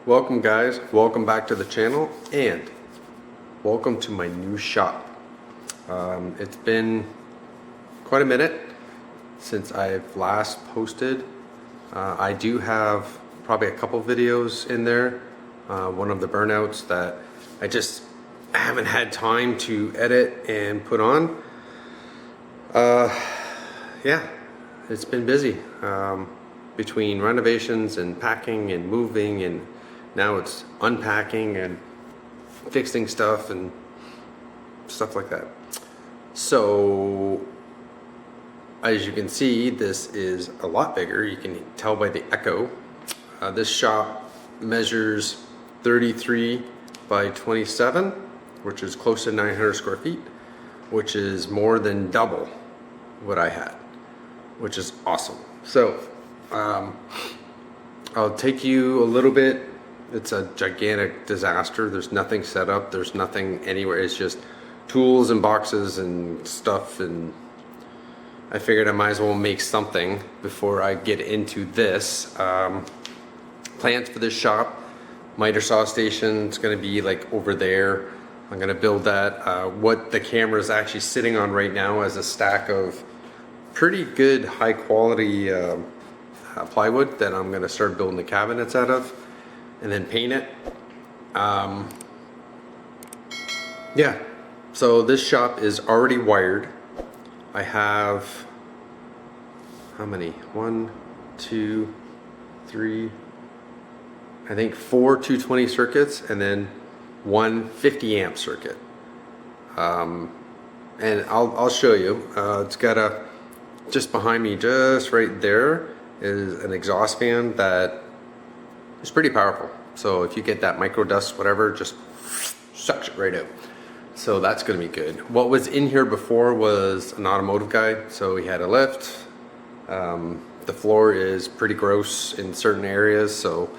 Welcome guys, welcome back to the channel and welcome to my new shop. It's been quite a minute since I've last posted. I do have probably a couple videos in there. One of the burnouts that I just haven't had time to edit and put on. Yeah, it's been busy between renovations and packing and moving, and now it's unpacking and fixing stuff and stuff like that. So as you can see, this is a lot bigger. You can tell by the echo. This shop measures 33 by 27, which is close to 900 square feet, which is more than double what I had, which is awesome. So I'll take you a little bit. It's a gigantic disaster. There's nothing set up. There's nothing anywhere. It's just tools and boxes and stuff, and I figured I might as well make something before I get into this. Plans for this shop, miter saw station, it's going to be like over there. I'm going to build that. What the camera is actually sitting on right now is a stack of pretty good high quality plywood that I'm going to start building the cabinets out of and then paint it. Yeah, so this shop is already wired. I have, how many? 1, 2, 3, I think 4 220 circuits and then one 50 amp circuit. And I'll show you. It's got a, just behind me, just right there, is an exhaust fan that is pretty powerful. So if you get that micro dust, whatever, just sucks it right out. So that's gonna be good. What was in here before was an automotive guy. So he had a lift. The floor is pretty gross in certain areas. So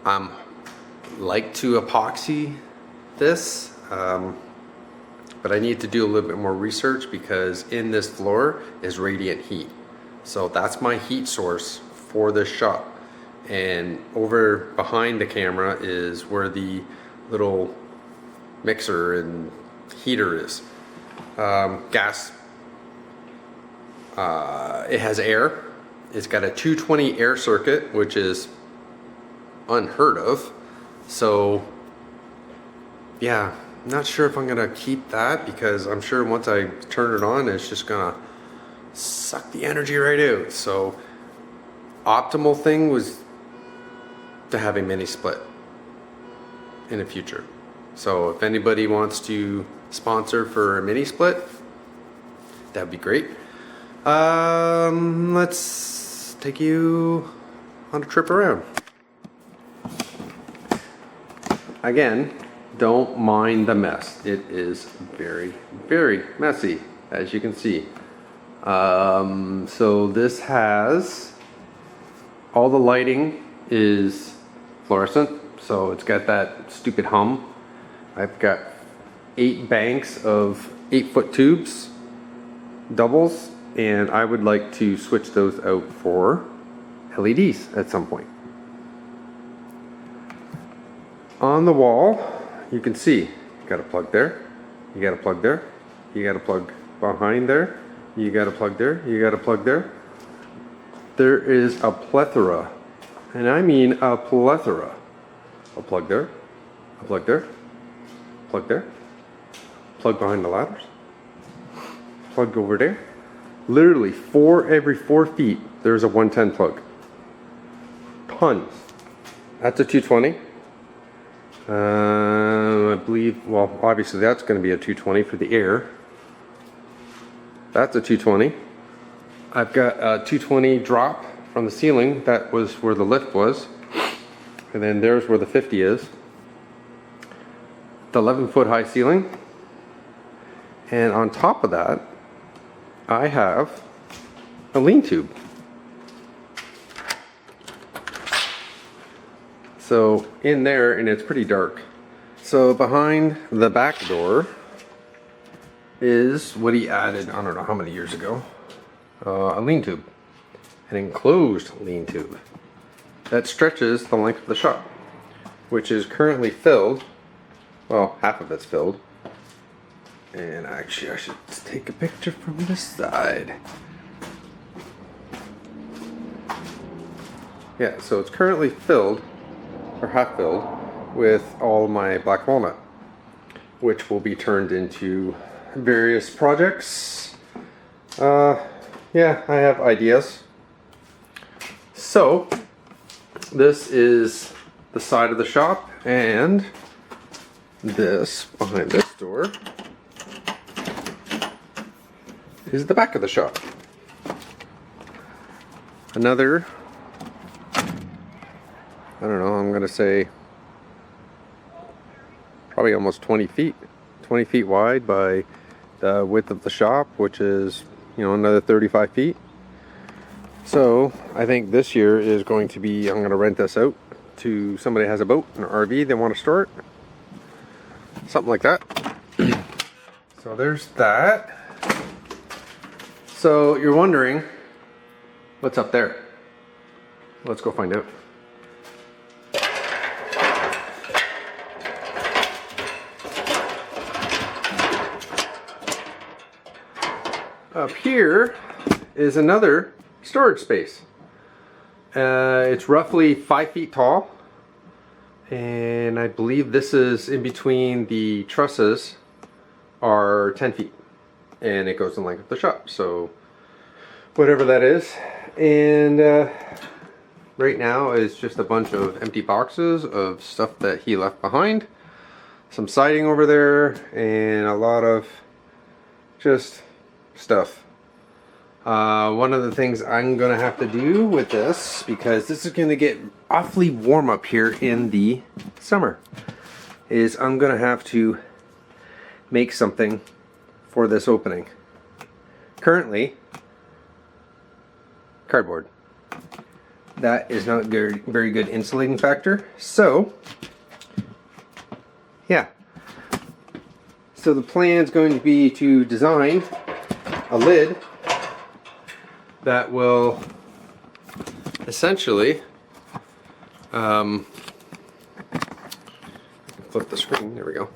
I'm like to epoxy this. But I need to do a little bit more research because in this floor is radiant heat. So that's my heat source for this shop. And over behind the camera is where the little mixer and heater is. Gas, it has air. It's got a 220 air circuit, which is unheard of. So yeah, not sure if I'm gonna keep that because I'm sure once I turn it on, it's just gonna suck the energy right out. So optimal thing was to have a mini split in the future. So if anybody wants to sponsor for a mini split, that'd be great. Let's take you on a trip around. Again, don't mind the mess. It is very, very messy, as you can see. So this has, all the lighting is fluorescent, so it's got that stupid hum. I've got 8 banks of 8-foot tubes, doubles, and I would like to switch those out for LEDs at some point. On the wall, you can see, you got a plug there, you got a plug there, you got a plug behind there, you got a plug there, you got a plug there. There is a plethora, and I mean a plethora. A plug there, a plug there, plug there, plug behind the ladders, plug over there. Literally every 4 feet, there's a 110 plug. Tons. That's a 220. I believe, well, obviously that's going to be a 220 for the air. That's a 220. I've got a 220 drop from the ceiling. That was where the lift was. And then there's where the 50 is. The 11-foot high ceiling. And on top of that, I have a lean tube. So in there, and it's pretty dark. So behind the back door is what he added, I don't know how many years ago, a lean tube, an enclosed lean tube that stretches the length of the shop. which is currently filled. Well, half of it's filled. And actually I should take a picture from this side. Yeah, so it's currently filled, or half filled, with all my black walnut, which will be turned into various projects. Yeah, I have ideas. So, this is the side of the shop, and this, behind this door, is the back of the shop. Another, I don't know, I'm gonna say probably almost 20 feet. 20 feet wide by the width of the shop, which is, you know, another 35 feet. So I think this year is going to be, I'm going to rent this out to somebody who has a boat, an RV, they want to store it. Something like that. So there's that. So you're wondering, what's up there? Let's go find out. Up here is another storage space. It's roughly 5 feet tall, and I believe this is in between the trusses are 10 feet, and it goes in length of the shop, so whatever that is. And right now is just a bunch of empty boxes of stuff that he left behind, some siding over there, and a lot of just stuff. One of the things I'm gonna have to do with this, because this is gonna get awfully warm up here in the summer, is I'm gonna have to make something for this opening. Currently, cardboard. That is not very good insulating factor. So, yeah. So the plan is going to be to design a lid that will essentially flip the screen, there we go.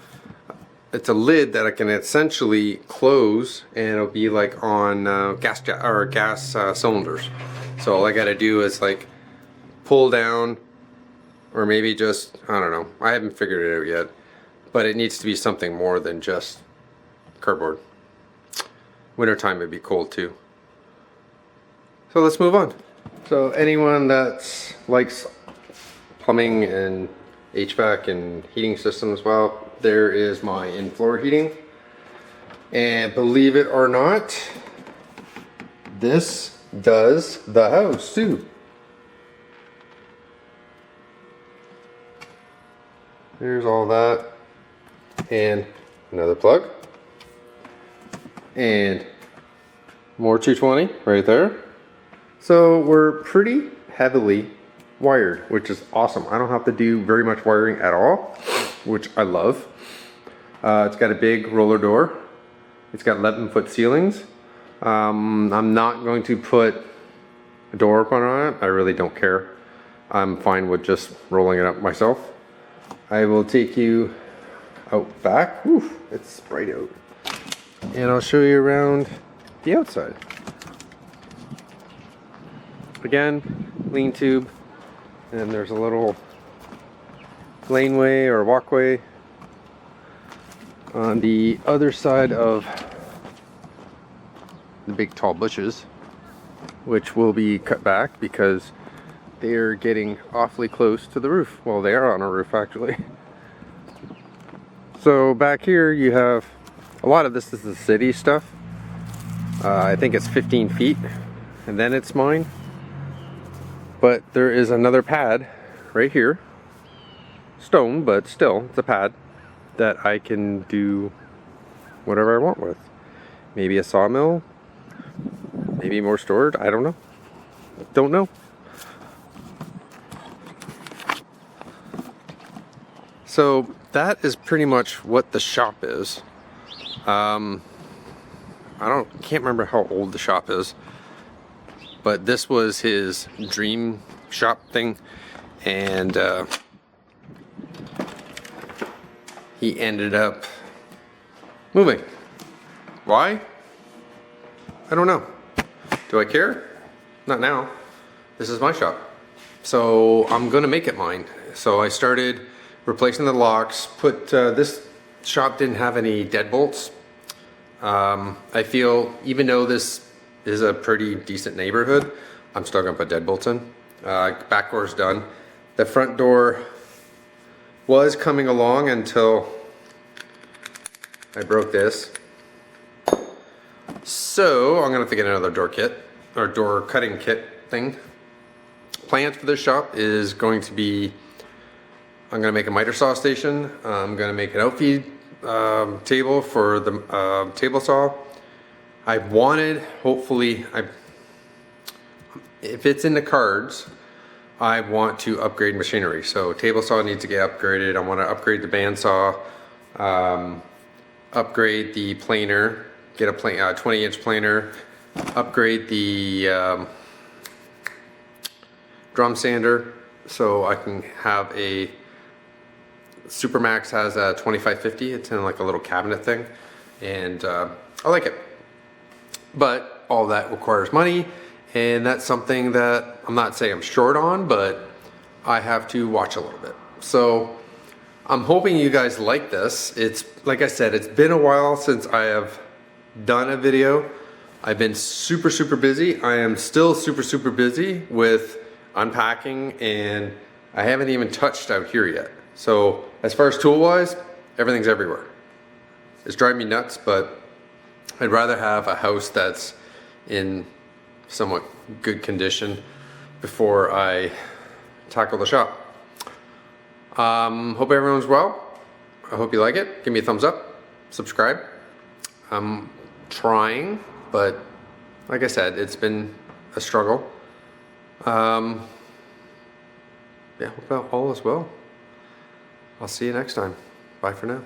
It's a lid that I can essentially close, and it'll be like on gas cylinders. So all I gotta do is like pull down, or maybe just, I don't know, I haven't figured it out yet, but it needs to be something more than just cardboard. Wintertime it'd be cold too. So let's move on. So anyone that likes plumbing and HVAC and heating systems, well, there is my in-floor heating. And believe it or not, this does the house too. There's all that. And another plug. And more 220 right there. So we're pretty heavily wired, which is awesome. I don't have to do very much wiring at all, which I love. It's got a big roller door. It's got 11-foot ceilings. I'm not going to put a door opener on it. I really don't care. I'm fine with just rolling it up myself. I will take you out back. Oof, it's bright out. And I'll show you around the outside. Again, lean tube, and there's a little laneway or walkway on the other side of the big tall bushes, which will be cut back because they are getting awfully close to the roof. Well, they are on a roof actually. So back here you have, a lot of this is the city stuff. I think it's 15 feet and then it's mine. But there is another pad right here, stone, but still it's a pad that I can do whatever I want with. Maybe a sawmill, maybe more storage, I don't know. Don't know. So that is pretty much what the shop is. Can't remember how old the shop is, but this was his dream shop thing, and he ended up moving. Why? I don't know. Do I care? Not now. This is my shop. So I'm gonna make it mine. So I started replacing the locks, this shop didn't have any deadbolts. I feel even though this is a pretty decent neighborhood, I'm still gonna put deadbolts in. Back door's done. The front door was coming along until I broke this. So I'm gonna have to get another door kit or door cutting kit thing. Plans for this shop is going to be, I'm gonna make a miter saw station. I'm gonna make an outfeed table for the table saw. I wanted, hopefully, if it's in the cards, I want to upgrade machinery. So table saw needs to get upgraded. I want to upgrade the bandsaw, upgrade the planer, get a 20-inch planer, upgrade the drum sander so I can have a Supermax has a 2550. It's in like a little cabinet thing, and I like it. But all that requires money, and that's something that I'm not saying I'm short on, but I have to watch a little bit. So I'm hoping you guys like this. It's like I said, it's been a while since I have done a video. I've been super busy. I am still super busy with unpacking, and I haven't even touched out here yet. So as far as tool wise, everything's everywhere. It's driving me nuts, but I'd rather have a house that's in somewhat good condition before I tackle the shop. Hope everyone's well. I hope you like it. Give me a thumbs up, subscribe. I'm trying, but like I said, it's been a struggle. Yeah, hope all is well. I'll see you next time. Bye for now.